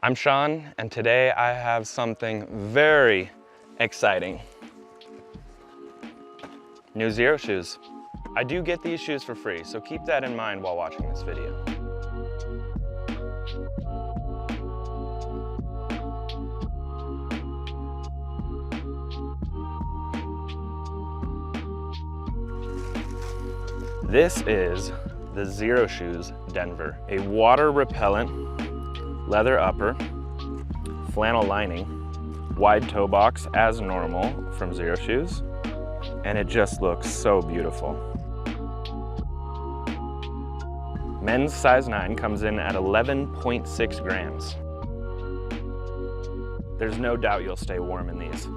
I'm Sean, and today I have something very exciting. New Xero shoes. I do get these shoes for free, so keep that in mind while watching this video. This is the Xero Shoes Denver, a water repellent, leather upper, flannel lining, wide toe box as normal from Xero Shoes, and it just looks so beautiful. Men's size 9 comes in at 11.6 grams. There's no doubt you'll stay warm in these.